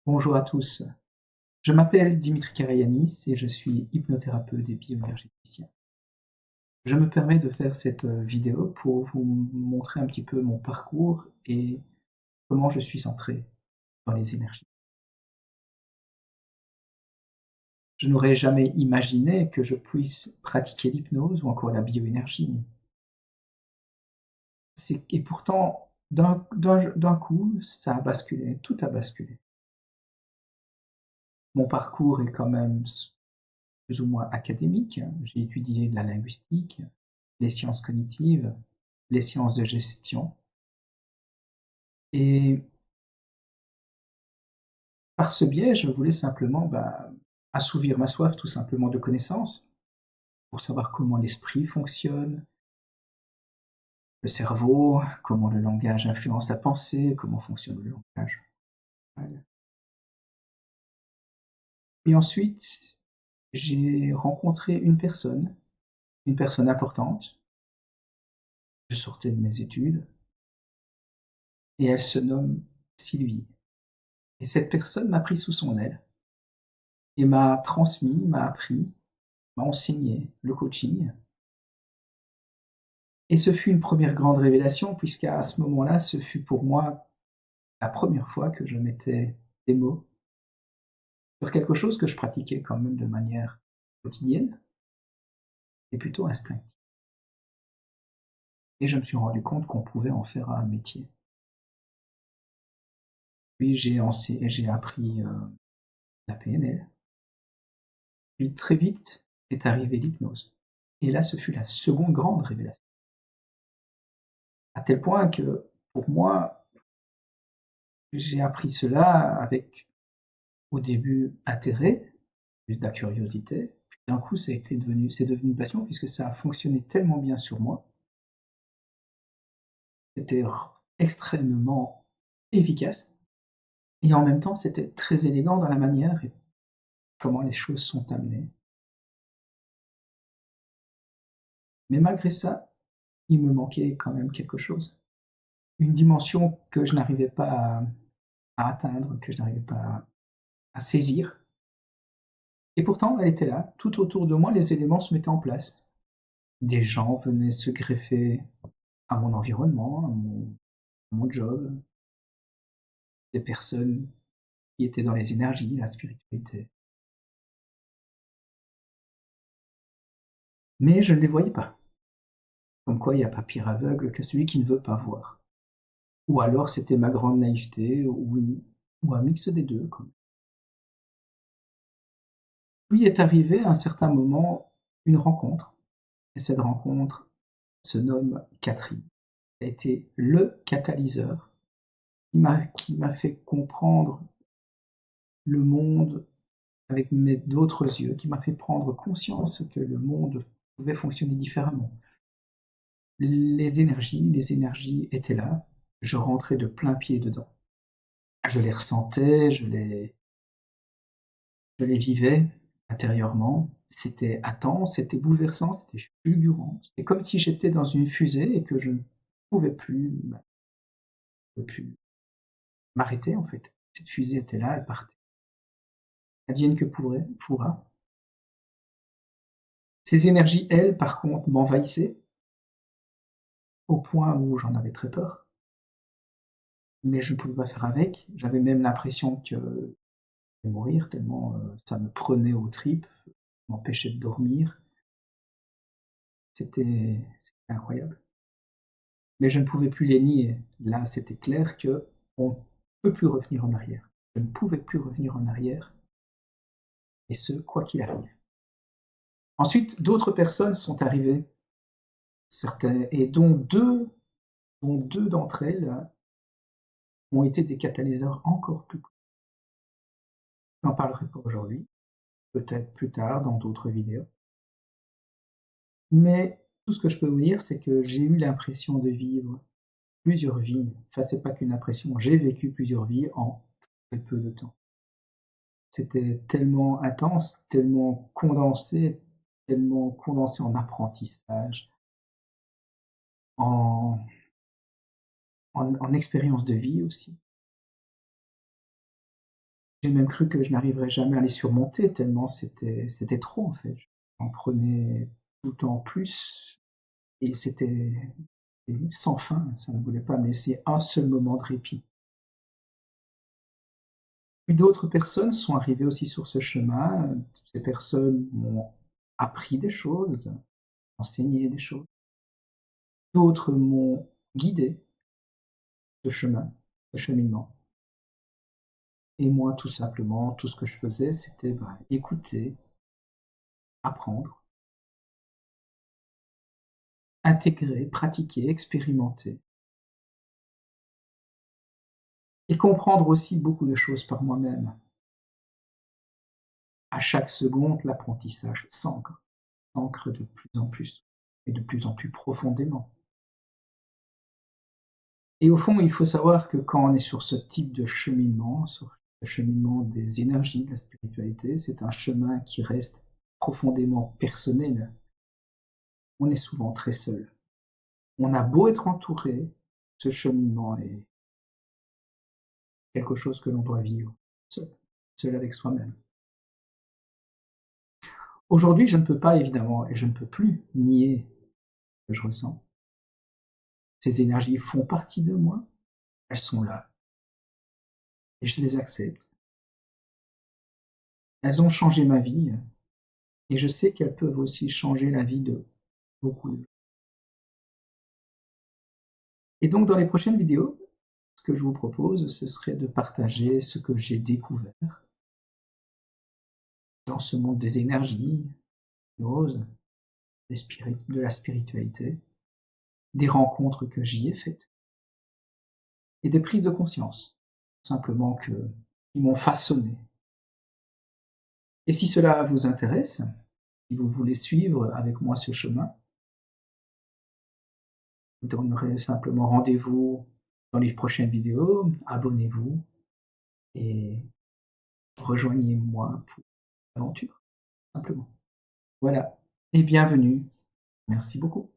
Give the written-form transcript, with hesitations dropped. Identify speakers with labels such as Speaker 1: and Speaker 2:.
Speaker 1: Bonjour à tous, je m'appelle Dimitri Karayanis et je suis hypnothérapeute et bioénergéticien. Je me permets de faire cette vidéo pour vous montrer un petit peu mon parcours et comment je suis centré dans les énergies. Je n'aurais jamais imaginé que je puisse pratiquer l'hypnose ou encore la bioénergie. Et pourtant, d'un coup, ça a basculé, tout a basculé. Mon parcours est quand même plus ou moins académique. J'ai étudié de la linguistique, les sciences cognitives, les sciences de gestion. Et par ce biais, je voulais simplement assouvir ma soif tout simplement de connaissances, pour savoir comment l'esprit fonctionne, le cerveau, comment le langage influence la pensée, comment fonctionne le langage. Et ensuite, j'ai rencontré une personne importante. Je sortais de mes études et elle se nomme Sylvie. Et cette personne m'a pris sous son aile et m'a transmis, m'a appris, m'a enseigné le coaching. Et ce fut une première grande révélation, puisqu'à ce moment-là, ce fut pour moi la première fois que je mettais des mots sur quelque chose que je pratiquais quand même de manière quotidienne et plutôt instinctive. Et je me suis rendu compte qu'on pouvait en faire un métier. Puis j'ai appris la PNL. Puis très vite est arrivée l'hypnose. Et là, ce fut la seconde grande révélation. À tel point que, pour moi, j'ai appris cela avec, au début, intérêt, juste de la curiosité. Puis d'un coup, c'est devenu une passion puisque ça a fonctionné tellement bien sur moi. C'était extrêmement efficace et en même temps, c'était très élégant dans la manière et comment les choses sont amenées. Mais malgré ça, il me manquait quand même quelque chose. Une dimension que je n'arrivais pas à atteindre, que je n'arrivais pas à saisir. Et pourtant, elle était là. Tout autour de moi, les éléments se mettaient en place. Des gens venaient se greffer à mon environnement, à mon job, des personnes qui étaient dans les énergies, la spiritualité. Mais je ne les voyais pas. Comme quoi, il n'y a pas pire aveugle que celui qui ne veut pas voir. Ou alors c'était ma grande naïveté, ou un mix des deux. Puis est arrivé à un certain moment une rencontre. Et cette rencontre se nomme Catherine. Ça a été le catalyseur qui m'a fait comprendre le monde avec d'autres yeux, qui m'a fait prendre conscience que le monde pouvait fonctionner différemment. Les énergies étaient là, je rentrais de plein pied dedans. Je les ressentais, je les vivais intérieurement. C'était intense, c'était bouleversant, c'était fulgurant. C'était comme si j'étais dans une fusée et que je ne pouvais plus m'arrêter en fait. Cette fusée était là, elle partait. Advienne que pourra. Ces énergies, elles, par contre, m'envahissaient au point où j'en avais très peur. Mais je ne pouvais pas faire avec. J'avais même l'impression que de mourir, tellement ça me prenait aux tripes, m'empêchait de dormir. C'était incroyable. Mais je ne pouvais plus les nier. Là, c'était clair que on ne peut plus revenir en arrière. Je ne pouvais plus revenir en arrière, et ce, quoi qu'il arrive. Ensuite, d'autres personnes sont arrivées, certaines, et dont deux d'entre elles ont été des catalyseurs encore plus. Je n'en parlerai pas aujourd'hui, peut-être plus tard dans d'autres vidéos. Mais tout ce que je peux vous dire, c'est que j'ai eu l'impression de vivre plusieurs vies. Enfin, c'est pas qu'une impression, j'ai vécu plusieurs vies en très peu de temps. C'était tellement condensé en apprentissage, en, en expérience de vie aussi. J'ai même cru que je n'arriverais jamais à les surmonter tellement c'était trop, en fait. J'en prenais tout le temps plus et c'était sans fin, ça ne voulait pas me laisser un seul moment de répit. Puis d'autres personnes sont arrivées aussi sur ce chemin, ces personnes m'ont appris des choses, enseigné des choses. D'autres m'ont guidé, ce chemin, ce cheminement. Et moi, tout simplement, tout ce que je faisais, c'était, écouter, apprendre, intégrer, pratiquer, expérimenter et comprendre aussi beaucoup de choses par moi-même. À chaque seconde, l'apprentissage s'ancre de plus en plus et de plus en plus profondément. Et au fond, il faut savoir que quand on est sur ce type de cheminement, sur le cheminement des énergies, de la spiritualité, c'est un chemin qui reste profondément personnel. On est souvent très seul. On a beau être entouré, ce cheminement est quelque chose que l'on doit vivre seul, seul avec soi-même. Aujourd'hui, je ne peux pas évidemment et je ne peux plus nier ce que je ressens. Ces énergies font partie de moi, elles sont là et je les accepte. Elles ont changé ma vie et je sais qu'elles peuvent aussi changer la vie de beaucoup de gens. Et donc dans les prochaines vidéos, ce que je vous propose, ce serait de partager ce que j'ai découvert dans ce monde des énergies, l'hypnose, de la spiritualité, des rencontres que j'y ai faites et des prises de conscience, simplement qui m'ont façonné. Et si cela vous intéresse, si vous voulez suivre avec moi ce chemin, je vous donnerai simplement rendez-vous dans les prochaines vidéos, abonnez-vous et rejoignez-moi pour l'aventure, simplement. Voilà, et bienvenue. Merci beaucoup.